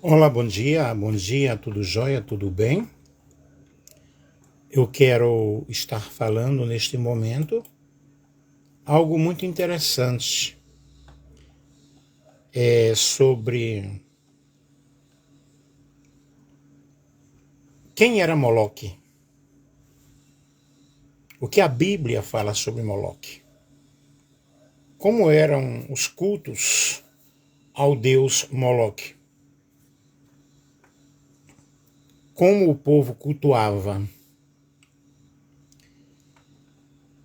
Olá, bom dia, tudo jóia, tudo bem? Eu quero estar falando neste momento algo muito interessante, sobre quem era Moloque, o que a Bíblia fala sobre Moloque, como eram os cultos ao deus Moloque, como o povo cultuava.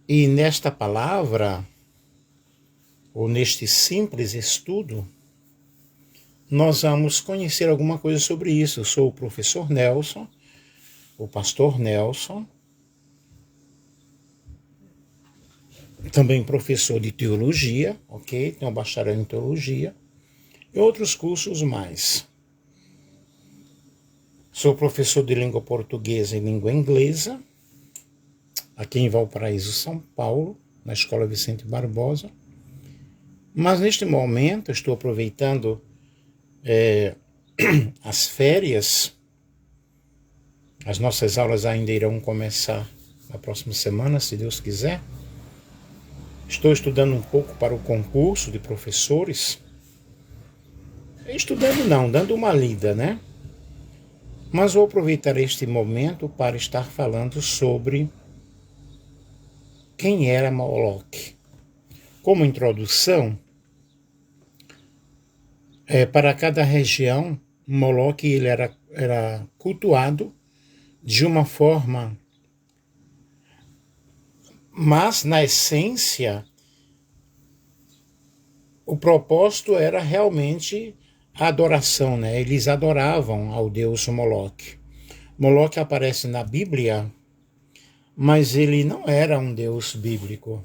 E nesta palavra, ou neste simples estudo, nós vamos conhecer alguma coisa sobre isso. Eu sou o professor Nelson, o pastor Nelson, também professor de teologia, ok? Tenho bacharel em teologia e outros cursos mais. Sou professor de língua portuguesa e língua inglesa, aqui em Valparaíso, São Paulo, na Escola Vicente Barbosa. Mas neste momento estou aproveitando as férias. As nossas aulas ainda irão começar na próxima semana, se Deus quiser. Estou estudando um pouco para o concurso de professores. Estudando não, dando uma lida, né? Mas vou aproveitar este momento para estar falando sobre quem era Moloque. Como introdução, para cada região, Moloque ele era cultuado de uma forma, mas na essência, o propósito era realmente a adoração, né? Eles adoravam ao deus Moloque. Moloque aparece na Bíblia, mas ele não era um deus bíblico.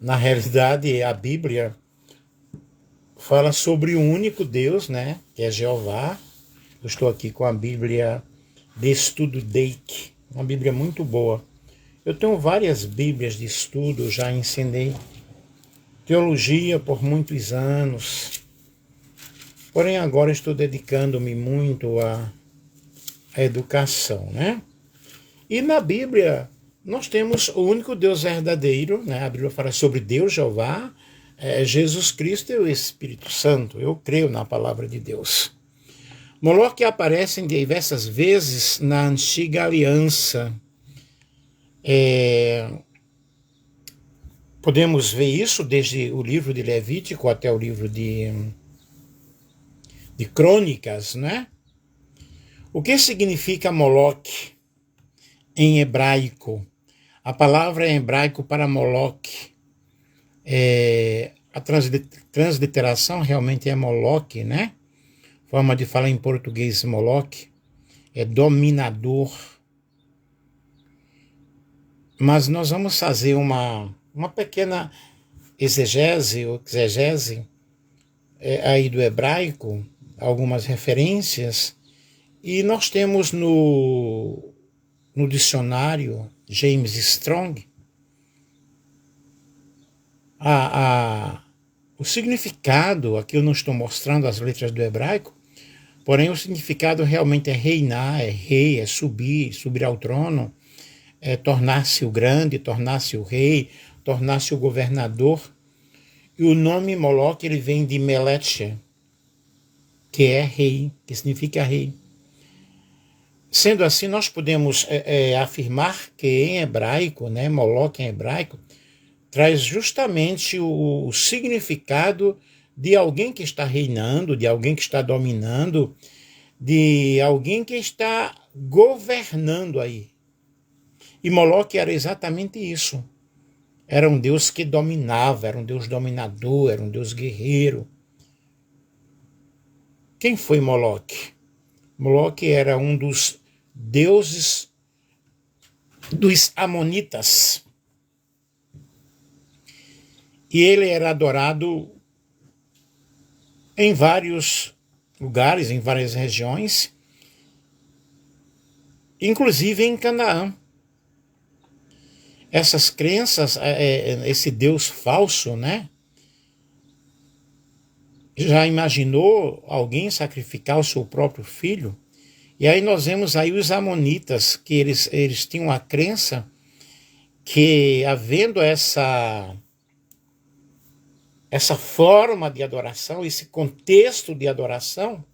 Na realidade, a Bíblia fala sobre o único Deus, né? Que é Jeová. Eu estou aqui com a Bíblia de Estudo Dake, uma Bíblia muito boa. Eu tenho várias Bíblias de estudo, já ensinei teologia por muitos anos. Porém, agora estou dedicando-me muito à educação, né? E na Bíblia, nós temos o único Deus verdadeiro, né? A Bíblia fala sobre Deus, Jeová, Jesus Cristo e o Espírito Santo. Eu creio na palavra de Deus. Moloque aparece diversas vezes na Antiga Aliança. Podemos ver isso desde o livro de Levítico até o livro de Crônicas, né? O que significa Moloque em hebraico? A palavra em hebraico para Moloque, a transliteração realmente é Moloque, né? Forma de falar em português Moloque, é dominador. Mas nós vamos fazer uma pequena exegese aí do hebraico, algumas referências, e nós temos no dicionário James Strong o significado. Aqui eu não estou mostrando as letras do hebraico, porém o significado realmente é reinar, é rei, é subir ao trono, é tornar-se o grande, tornar-se o rei, tornar-se o governador. E o nome Moloque ele vem de Meleche, que é rei, que significa rei. Sendo assim, nós podemos afirmar que em hebraico, né, Moloque em hebraico, traz justamente o significado de alguém que está reinando, de alguém que está dominando, de alguém que está governando aí. E Moloque era exatamente isso. Era um deus que dominava, era um deus dominador, era um deus guerreiro. Quem foi Moloque? Moloque era um dos deuses dos Amonitas. E ele era adorado em vários lugares, em várias regiões, inclusive em Canaã. Essas crenças, esse Deus falso, né? Já imaginou alguém sacrificar o seu próprio filho? E aí nós vemos aí os amonitas, que eles tinham a crença que, havendo essa forma de adoração, esse contexto de adoração,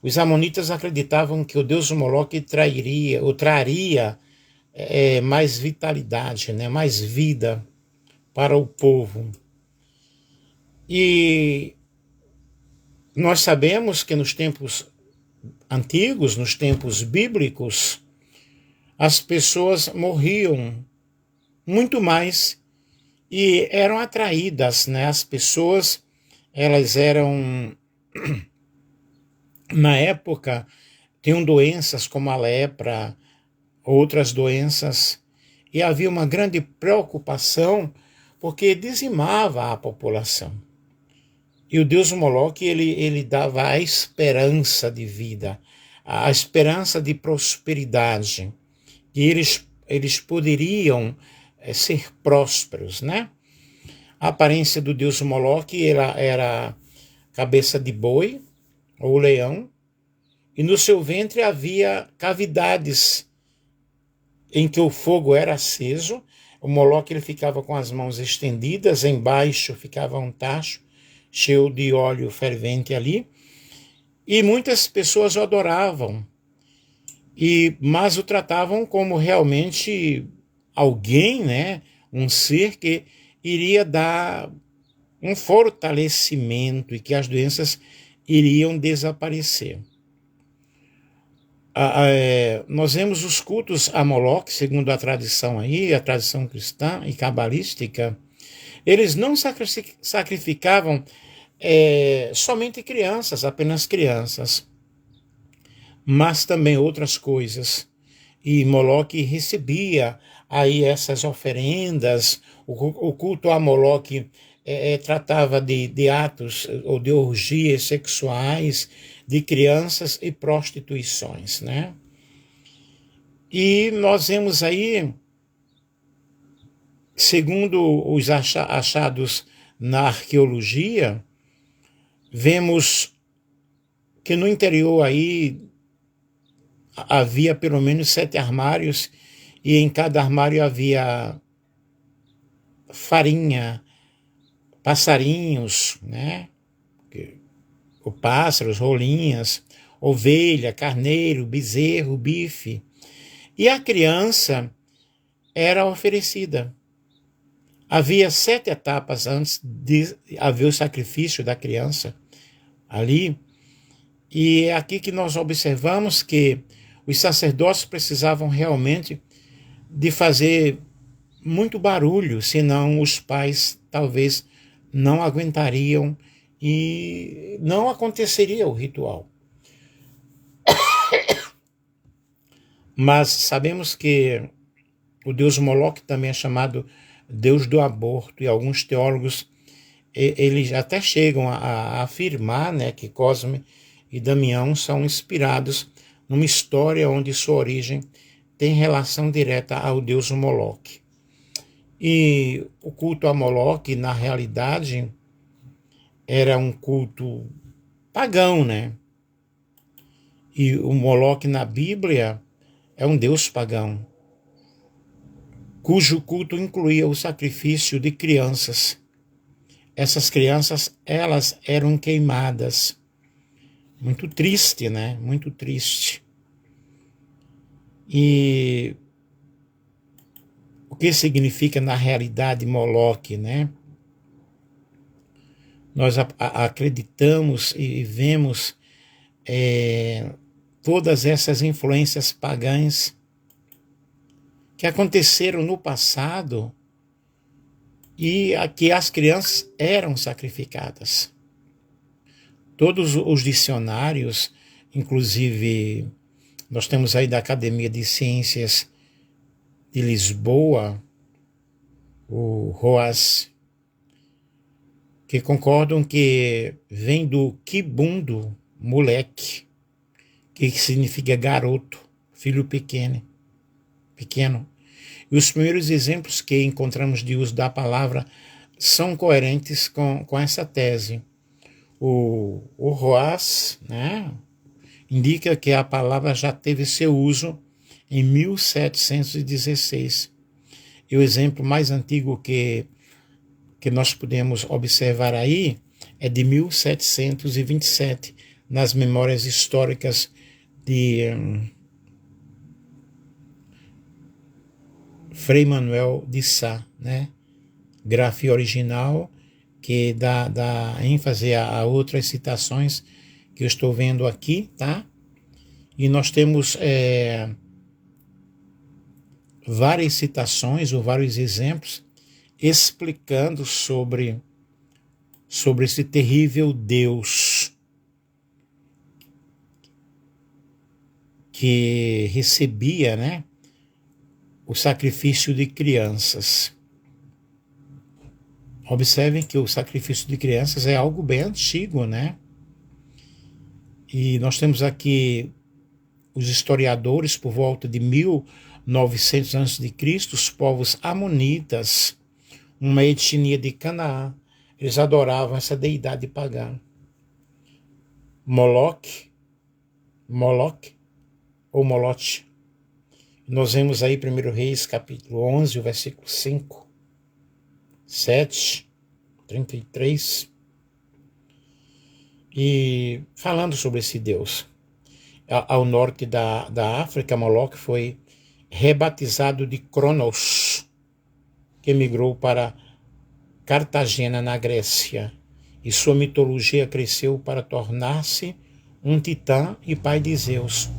os amonitas acreditavam que o deus Moloque traria mais vitalidade, né, mais vida para o povo. E nós sabemos que nos tempos antigos, nos tempos bíblicos, as pessoas morriam muito mais e eram atraídas, né? As pessoas, elas eram, na época, tinham doenças como a lepra, outras doenças, e havia uma grande preocupação porque dizimava a população. E o deus Moloque, ele dava a esperança de vida, a esperança de prosperidade, que eles poderiam ser prósperos, né? A aparência do deus Moloque era cabeça de boi ou leão, e no seu ventre havia cavidades em que o fogo era aceso. O Moloque ele ficava com as mãos estendidas, embaixo ficava um tacho cheio de óleo fervente ali, e muitas pessoas o adoravam, mas o tratavam como realmente alguém, né, um ser que iria dar um fortalecimento e que as doenças iriam desaparecer. Nós vemos os cultos a Moloque, segundo a tradição aí, a tradição cristã e cabalística. Eles não sacrificavam somente crianças, apenas crianças, mas também outras coisas. E Moloque recebia aí essas oferendas. O culto a Moloque tratava de atos ou de orgias sexuais de crianças e prostituições, né? E nós vemos aí, segundo os achados na arqueologia, vemos que no interior aí havia pelo menos 7 armários, e em cada armário havia farinha, passarinhos, né? O pássaros, rolinhas, ovelha, carneiro, bezerro, bife. E a criança era oferecida. Havia 7 etapas antes de haver o sacrifício da criança ali. E é aqui que nós observamos que os sacerdotes precisavam realmente de fazer muito barulho, senão os pais talvez não aguentariam e não aconteceria o ritual. Mas sabemos que o deus Moloque também é chamado deus do aborto, e alguns teólogos eles até chegam a afirmar, né, que Cosme e Damião são inspirados numa história onde sua origem tem relação direta ao deus Moloque. E o culto a Moloque, na realidade, era um culto pagão, né? E o Moloque na Bíblia é um deus pagão, cujo culto incluía o sacrifício de crianças. Essas crianças, elas eram queimadas. Muito triste, né? Muito triste. E o que significa na realidade Moloque, né? Nós acreditamos e vemos todas essas influências pagãs que aconteceram no passado e que as crianças eram sacrificadas. Todos os dicionários, inclusive nós temos aí da Academia de Ciências de Lisboa, o ROAS, que concordam que vem do quibundo, moleque, que significa garoto, filho pequeno. E os primeiros exemplos que encontramos de uso da palavra são coerentes com essa tese. O Roas, né, indica que a palavra já teve seu uso em 1716. E o exemplo mais antigo que nós podemos observar aí é de 1727, nas memórias históricas de Frei Manuel de Sá, né? Grafia original, que dá ênfase a outras citações que eu estou vendo aqui, tá? E nós temos várias citações ou vários exemplos explicando sobre esse terrível Deus que recebia, né, o sacrifício de crianças. Observem que o sacrifício de crianças é algo bem antigo, né? E nós temos aqui os historiadores por volta de 1900 a.C., os povos amonitas, uma etnia de Canaã, eles adoravam essa deidade pagã. Moloque ou Molote. Nós vemos aí 1 Reis, capítulo 11, o versículo 5, 7, 33. E falando sobre esse Deus. Ao norte da África, Moloque foi rebatizado de Cronos, que migrou para Cartagena, na Grécia, e sua mitologia cresceu para tornar-se um titã e pai de Zeus.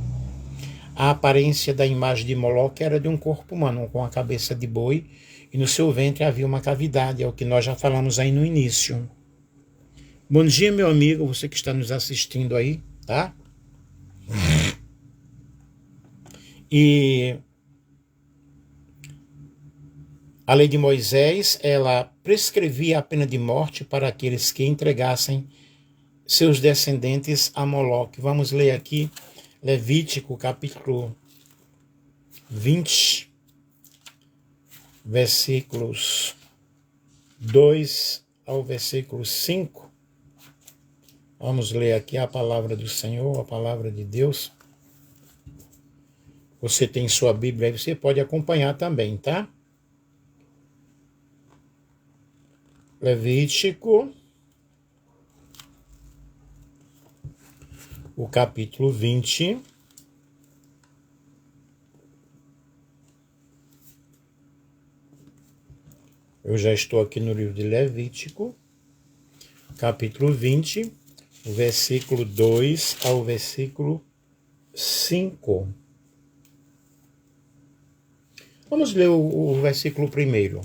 A aparência da imagem de Moloque era de um corpo humano, com a cabeça de boi, e no seu ventre havia uma cavidade, é o que nós já falamos aí no início. Bom dia, meu amigo, você que está nos assistindo aí, tá? E a lei de Moisés, ela prescrevia a pena de morte para aqueles que entregassem seus descendentes a Moloque. Vamos ler aqui Levítico, capítulo 20, versículos 2 ao versículo 5. Vamos ler aqui a palavra do Senhor, a palavra de Deus. Você tem sua Bíblia aí, você pode acompanhar também, tá? Levítico, o capítulo 20. Eu já estou aqui no livro de Levítico, capítulo 20, o versículo 2 ao versículo 5. Vamos ler o versículo 1.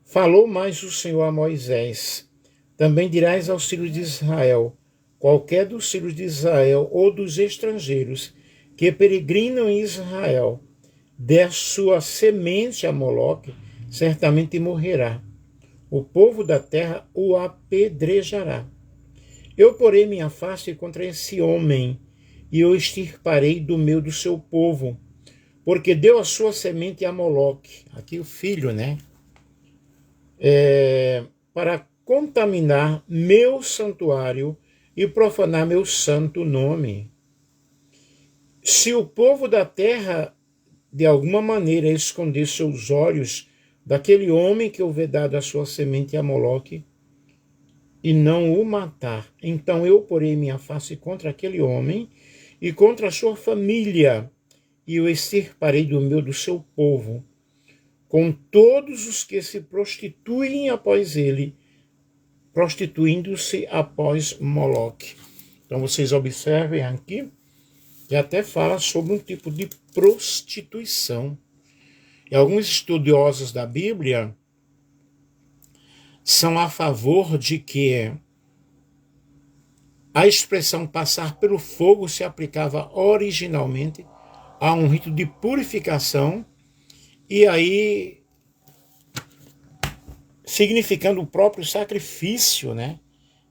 Falou mais o Senhor a Moisés: também dirás aos filhos de Israel: qualquer dos filhos de Israel ou dos estrangeiros que peregrinam em Israel, der sua semente a Moloque, certamente morrerá. O povo da terra o apedrejará. Eu porei minha face contra esse homem e o extirparei do meio do seu povo, porque deu a sua semente a Moloque, aqui o filho, né? Para contaminar meu santuário e profanar meu santo nome. Se o povo da terra de alguma maneira esconder seus olhos daquele homem que houver dado a sua semente a Moloque e não o matar, então eu porei minha face contra aquele homem e contra a sua família e o extirparei do meio do seu povo, com todos os que se prostituem após ele, prostituindo-se após Moloque. Então vocês observem aqui que até fala sobre um tipo de prostituição. E alguns estudiosos da Bíblia são a favor de que a expressão passar pelo fogo se aplicava originalmente a um rito de purificação, e aí significando o próprio sacrifício, né,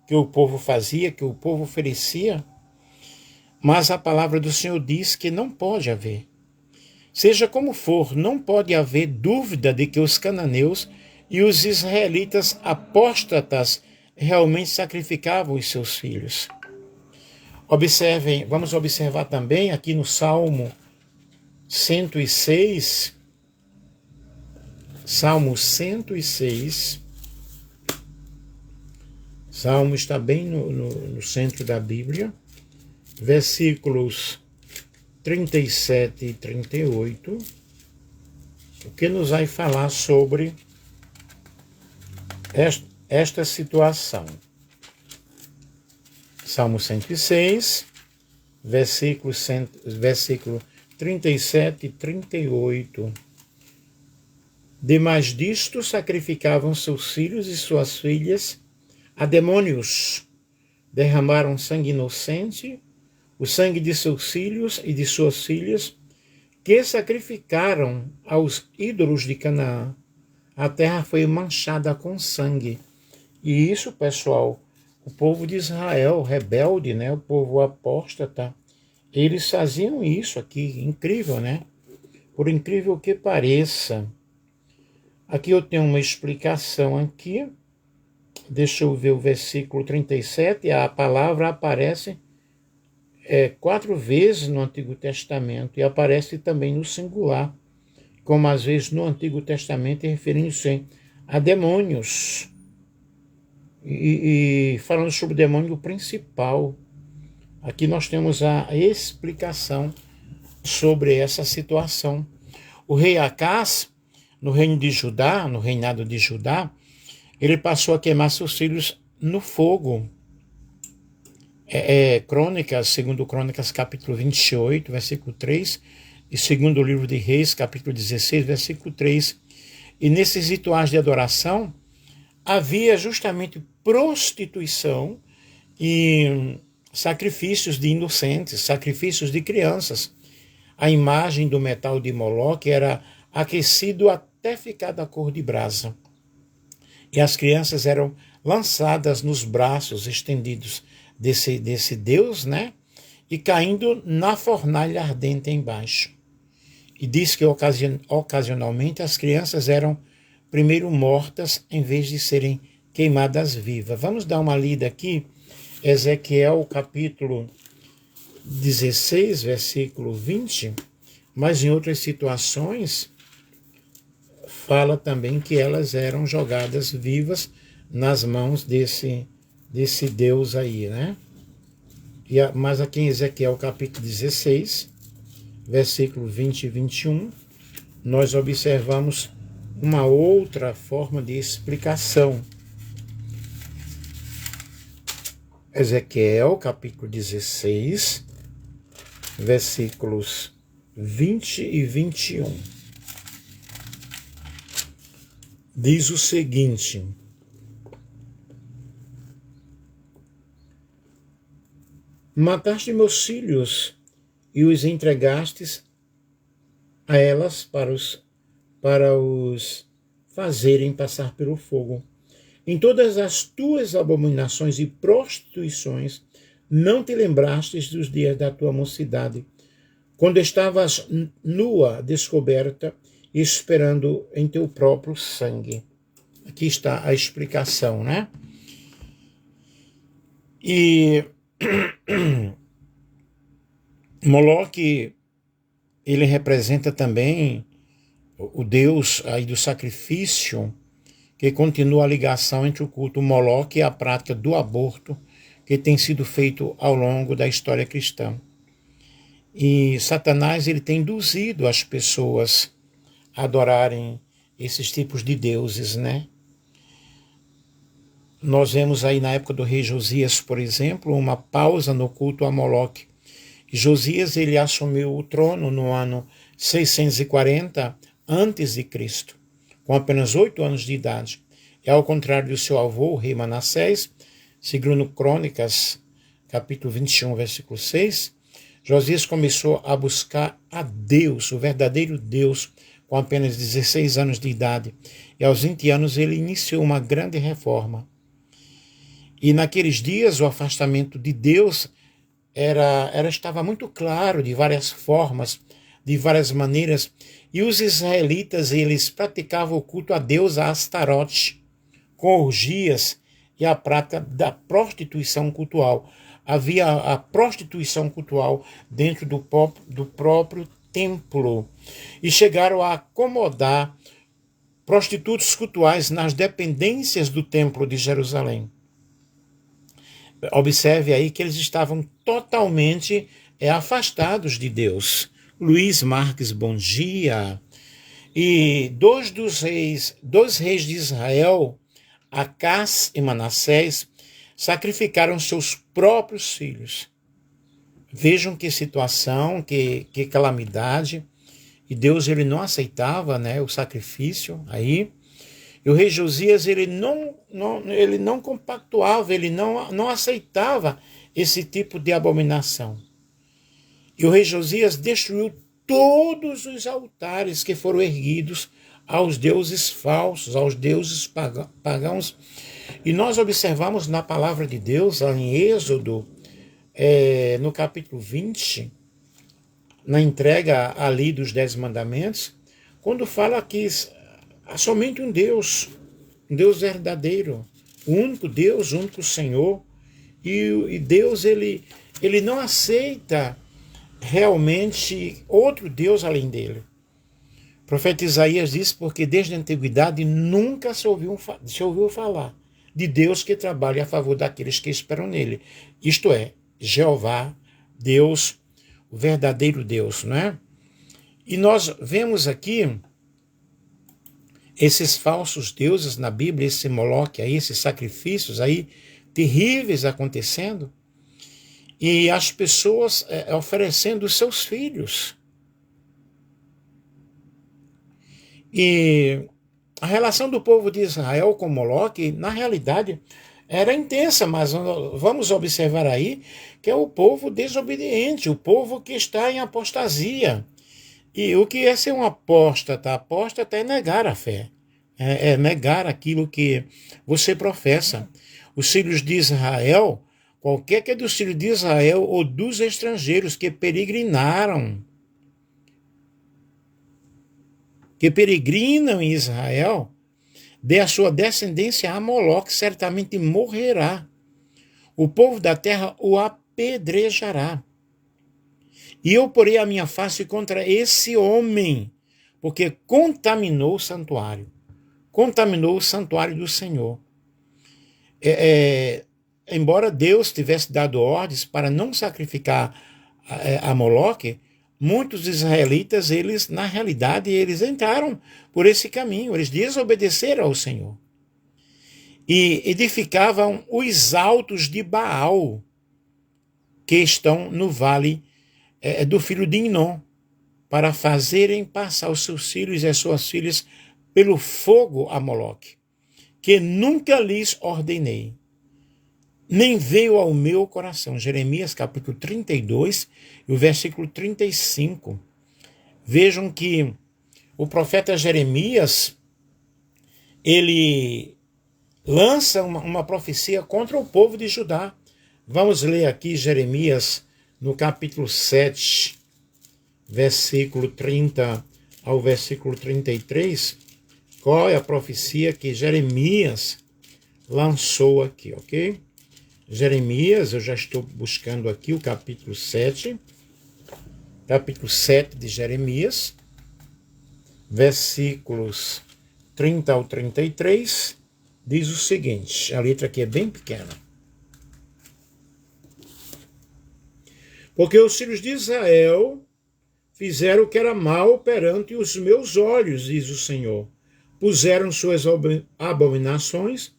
que o povo fazia, que o povo oferecia. Mas a palavra do Senhor diz que não pode haver. Seja como for, não pode haver dúvida de que os cananeus e os israelitas apóstatas realmente sacrificavam os seus filhos. Observem, vamos observar também aqui no Salmo 106, Salmo 106, Salmo está bem no centro da Bíblia, versículos 37 e 38, o que nos vai falar sobre esta situação. Salmo 106, versículo 37 e 38. Demais disto, sacrificavam seus filhos e suas filhas a demônios. Derramaram sangue inocente, o sangue de seus filhos e de suas filhas, que sacrificaram aos ídolos de Canaã. A terra foi manchada com sangue. E isso, pessoal, o povo de Israel, rebelde, né? O povo apóstata, eles faziam isso aqui, incrível, né? Por incrível que pareça. Aqui eu tenho uma explicação aqui. Deixa eu ver o versículo 37. A palavra aparece 4 vezes no Antigo Testamento e aparece também no singular, como às vezes no Antigo Testamento referindo-se a demônios. E falando sobre o demônio principal, aqui nós temos a explicação sobre essa situação. O rei Acás, no reino de Judá, no reinado de Judá, ele passou a queimar seus filhos no fogo. Crônicas, segundo Crônicas, capítulo 28, versículo 3, e segundo o livro de Reis, capítulo 16, versículo 3. E nesses rituais de adoração, havia justamente prostituição e sacrifícios de inocentes, sacrifícios de crianças. A imagem do metal de Moloque era aquecido até ficar da cor de brasa. E as crianças eram lançadas nos braços estendidos desse Deus, né? E caindo na fornalha ardente embaixo. E diz que ocasionalmente as crianças eram primeiro mortas em vez de serem queimadas vivas. Vamos dar uma lida aqui, Ezequiel capítulo 16, versículo 20, mas em outras situações fala também que elas eram jogadas vivas nas mãos desse Deus aí, né? Mas aqui em Ezequiel capítulo 16, versículo 20 e 21, nós observamos uma outra forma de explicação. Ezequiel, capítulo 16, versículos 20 e 21. Diz o seguinte: mataste meus filhos e os entregastes a elas para os fazerem passar pelo fogo. Em todas as tuas abominações e prostituições, não te lembrastes dos dias da tua mocidade, quando estavas nua, descoberta, esperando em teu próprio sangue. Aqui está a explicação, né? E Moloque, ele representa também o Deus aí do sacrifício, que continua a ligação entre o culto Moloque e a prática do aborto que tem sido feito ao longo da história cristã. E Satanás, ele tem induzido as pessoas a adorarem esses tipos de deuses, né? Nós vemos aí na época do rei Josias, por exemplo, uma pausa no culto a Moloque. E Josias, ele assumiu o trono no ano 640 a.C., com apenas 8 anos de idade. E ao contrário do seu avô, o rei Manassés, segundo Crônicas, capítulo 21, versículo 6, Josias começou a buscar a Deus, o verdadeiro Deus, com apenas 16 anos de idade. E aos 20 anos ele iniciou uma grande reforma. E naqueles dias o afastamento de Deus estava muito claro, de várias formas, de várias maneiras. E os israelitas, eles praticavam o culto a Deus, a Astarote, com orgias e a prática da prostituição cultural. Havia a prostituição cultural dentro do próprio templo e chegaram a acomodar prostitutos cultuais nas dependências do templo de Jerusalém. Observe aí que eles estavam totalmente afastados de Deus. Luiz Marques, bom dia. E dois reis de Israel, Acás e Manassés, sacrificaram seus próprios filhos. Vejam que situação, que calamidade. E Deus ele não aceitava, né, o sacrifício aí. E o rei Josias ele não compactuava, ele não aceitava esse tipo de abominação. E o rei Josias destruiu todos os altares que foram erguidos aos deuses falsos, aos deuses pagãos. E nós observamos na palavra de Deus, lá em Êxodo, no capítulo 20, na entrega ali dos 10 mandamentos, quando fala que há somente um Deus verdadeiro, o único Deus, o único Senhor, e Deus ele não aceita realmente outro Deus além dele. O profeta Isaías diz, porque desde a antiguidade nunca se ouviu falar de Deus que trabalha a favor daqueles que esperam nele. Isto é, Jeová, Deus, o verdadeiro Deus, não é? E nós vemos aqui esses falsos deuses na Bíblia, esse Moloque aí, esses sacrifícios aí terríveis acontecendo, e as pessoas oferecendo os seus filhos. E a relação do povo de Israel com Moloque, na realidade, era intensa, mas vamos observar aí que é o povo desobediente, o povo que está em apostasia. E o que é ser um apóstata? Apóstata é negar a fé, é negar aquilo que você professa. Os filhos de Israel, qualquer que é dos filhos de Israel ou dos estrangeiros que peregrinam em Israel, dê a sua descendência a Moloque, certamente morrerá. O povo da terra o apedrejará. E eu porei a minha face contra esse homem, porque contaminou o santuário do Senhor. Embora Deus tivesse dado ordens para não sacrificar a Moloque, muitos israelitas, na realidade, eles entraram por esse caminho, eles desobedeceram ao Senhor. E edificavam os altos de Baal, que estão no vale do filho de Inom, para fazerem passar os seus filhos e as suas filhas pelo fogo a Moloque, que nunca lhes ordenei, nem veio ao meu coração. Jeremias capítulo 32 e o versículo 35. Vejam que o profeta Jeremias, ele lança uma profecia contra o povo de Judá. Vamos ler aqui Jeremias no capítulo 7, versículo 30 ao versículo 33. Qual é a profecia que Jeremias lançou aqui, ok? Jeremias, eu já estou buscando aqui o capítulo 7 de Jeremias, versículos 30 ao 33, diz o seguinte, a letra aqui é bem pequena. Porque os filhos de Israel fizeram o que era mal perante os meus olhos, diz o Senhor. Puseram suas abominações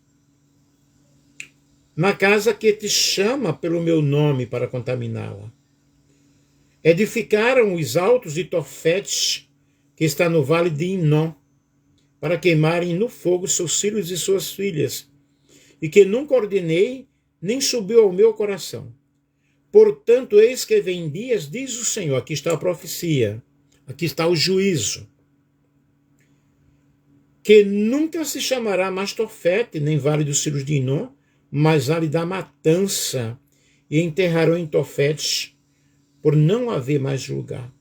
na casa que te chama pelo meu nome para contaminá-la. Edificaram os altos de Tofete, que está no vale de Inom, para queimarem no fogo seus filhos e suas filhas, e que nunca ordenei, nem subiu ao meu coração. Portanto, eis que vem dias, diz o Senhor, aqui está a profecia, aqui está o juízo, que nunca se chamará mais Tofete, nem vale dos filhos de Inom, mas vale da matança, e enterrarão em Tofete, por não haver mais lugar.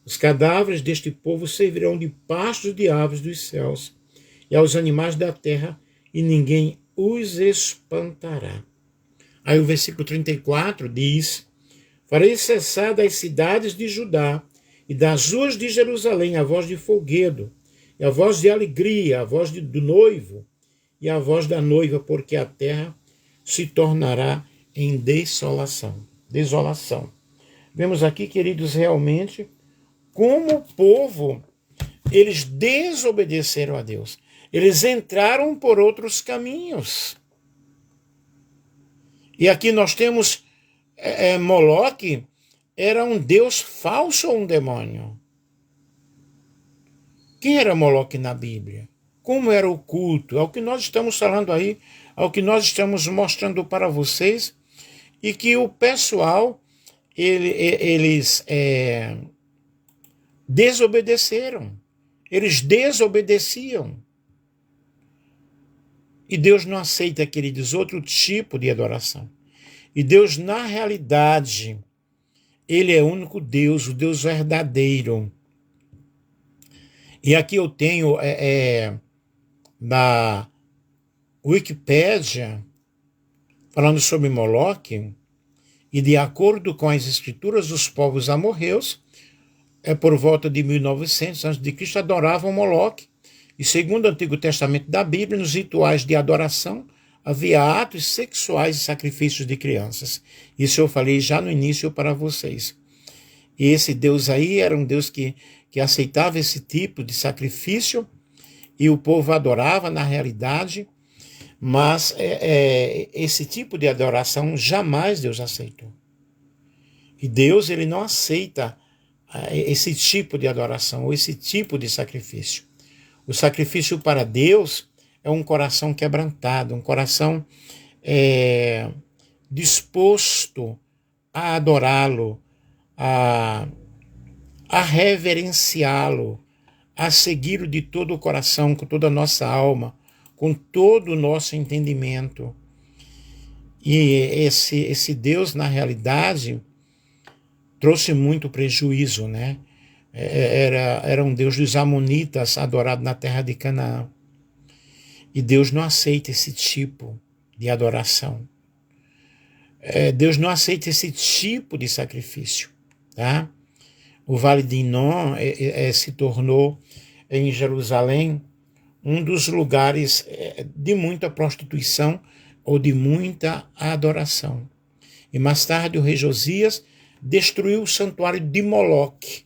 Os cadáveres deste povo servirão de pastos de aves dos céus, e aos animais da terra, e ninguém os espantará. Aí o versículo 34 diz: farei cessar das cidades de Judá e das ruas de Jerusalém a voz de folguedo, e a voz de alegria, a voz do noivo e a voz da noiva, porque a terra se tornará em desolação. Desolação. Vemos aqui, queridos, realmente como o povo, eles desobedeceram a Deus. Eles entraram por outros caminhos. E aqui nós temos Moloque, era um deus falso ou um demônio? Quem era Moloque na Bíblia? Como era o culto? É o que nós estamos falando aí, é o que nós estamos mostrando para vocês, e que o pessoal, eles desobedeceram. Eles desobedeciam. E Deus não aceita, queridos, outro tipo de adoração. E Deus, na realidade, Ele é o único Deus, o Deus verdadeiro. E aqui eu tenho na Wikipédia, falando sobre Moloque, e de acordo com as escrituras, os povos amorreus, por volta de 1900 a.C., adoravam Moloque. E segundo o Antigo Testamento da Bíblia, nos rituais de adoração, havia atos sexuais e sacrifícios de crianças. Isso eu falei já no início para vocês. E esse Deus aí era um Deus que aceitava esse tipo de sacrifício, e o povo adorava na realidade, mas esse tipo de adoração jamais Deus aceitou. E Deus, ele não aceita esse tipo de adoração, ou esse tipo de sacrifício. O sacrifício para Deus é um coração quebrantado, um coração disposto a adorá-lo, a reverenciá-lo, a segui-lo de todo o coração, com toda a nossa alma, com todo o nosso entendimento. E esse Deus, na realidade, trouxe muito prejuízo, né? Era um Deus dos amonitas, adorado na terra de Canaã. E Deus não aceita esse tipo de adoração. Deus não aceita esse tipo de sacrifício, tá? O Vale de Inom se tornou, em Jerusalém, um dos lugares de muita prostituição ou de muita adoração. E mais tarde o rei Josias destruiu o santuário de Moloque,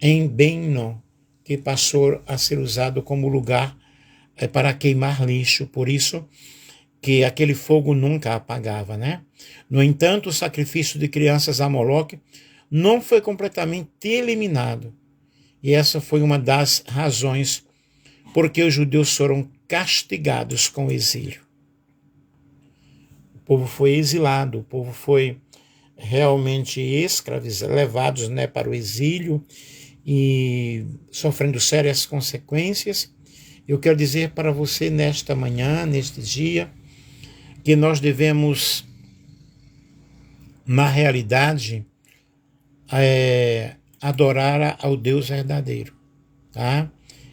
em Ben-Inom, que passou a ser usado como lugar para queimar lixo. Por isso que aquele fogo nunca apagava, né? No entanto, o sacrifício de crianças a Moloque não foi completamente eliminado. E essa foi uma das razões porque os judeus foram castigados com o exílio. O povo foi exilado, o povo foi realmente escravizados, levados, né, para o exílio e sofrendo sérias consequências. Eu quero dizer para você nesta manhã, neste dia, que nós devemos, na realidade, adorar ao Deus verdadeiro, tá?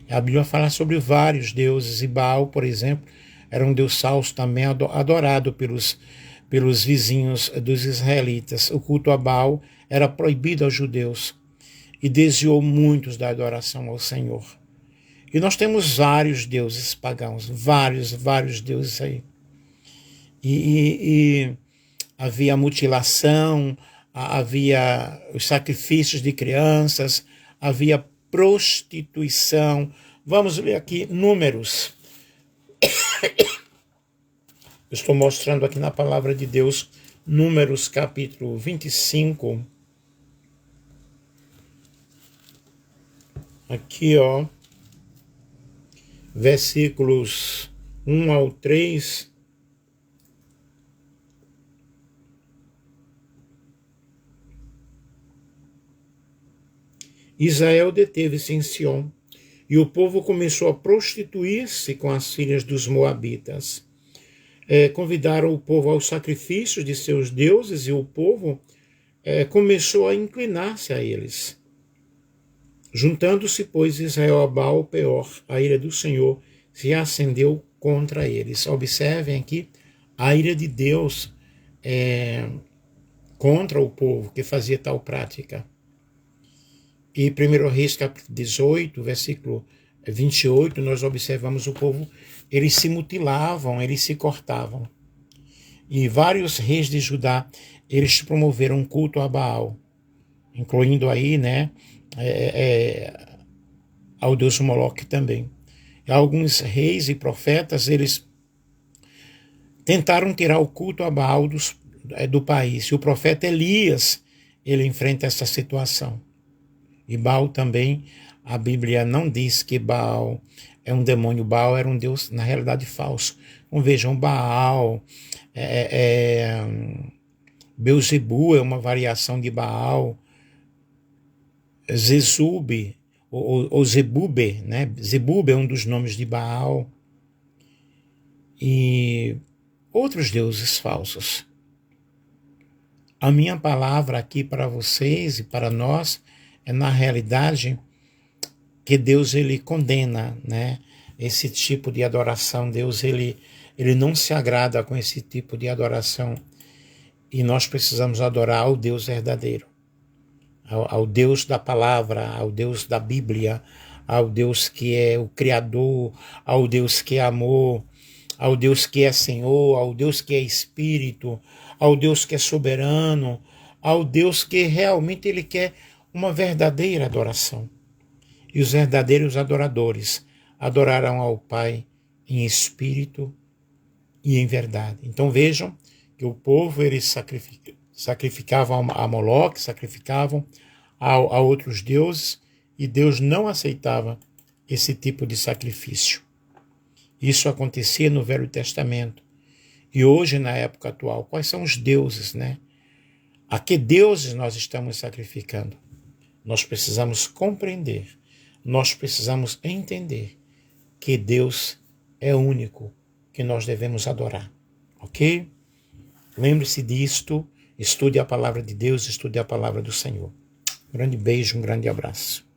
A Bíblia fala sobre vários deuses, e Baal, por exemplo, era um deus falso também adorado pelos vizinhos dos israelitas. O culto a Baal era proibido aos judeus e desviou muitos da adoração ao Senhor. E nós temos vários deuses pagãos, vários deuses aí. E havia mutilação, havia os sacrifícios de crianças, havia prostituição. Vamos ler aqui Números. Eu estou mostrando aqui na palavra de Deus, Números capítulo 25. Aqui, ó, versículos 1 ao 3. Israel deteve-se em Sion, e o povo começou a prostituir-se com as filhas dos moabitas. Convidaram o povo aos sacrifícios de seus deuses, e o povo começou a inclinar-se a eles. Juntando-se, pois, Israel a Baal Peor, a ira do Senhor se acendeu contra eles. Observem aqui a ira de Deus contra o povo que fazia tal prática. E 1 Reis capítulo 18, versículo 28, nós observamos o povo, eles se mutilavam, eles se cortavam. E vários reis de Judá, eles promoveram um culto a Baal, incluindo aí, né, ao deus Moloque também. E alguns reis e profetas, eles tentaram tirar o culto a Baal do país. E o profeta Elias, ele enfrenta essa situação. E Baal também, a Bíblia não diz que Baal é um demônio. Baal era um deus, na realidade, falso. Então vejam, Baal, Beuzebu é uma variação de Baal, Zezub, ou Zebube, né? Zebube é um dos nomes de Baal. E outros deuses falsos. A minha palavra aqui para vocês e para nós é, na realidade, que Deus ele condena, né, esse tipo de adoração. Deus ele não se agrada com esse tipo de adoração. E nós precisamos adorar ao Deus verdadeiro, ao Deus da palavra, ao Deus da Bíblia, ao Deus que é o Criador, ao Deus que é amor, ao Deus que é Senhor, ao Deus que é Espírito, ao Deus que é soberano, ao Deus que realmente ele quer uma verdadeira adoração. E os verdadeiros adoradores adorarão ao Pai em espírito e em verdade. Então vejam que o povo eles sacrificavam a Moloque, sacrificavam a outros deuses, e Deus não aceitava esse tipo de sacrifício. Isso acontecia no Velho Testamento. E hoje, na época atual, quais são os deuses, né? A que deuses nós estamos sacrificando? Nós precisamos compreender, nós precisamos entender que Deus é único, que nós devemos adorar, ok? Lembre-se disto, estude a palavra de Deus, estude a palavra do Senhor. Um grande beijo, um grande abraço.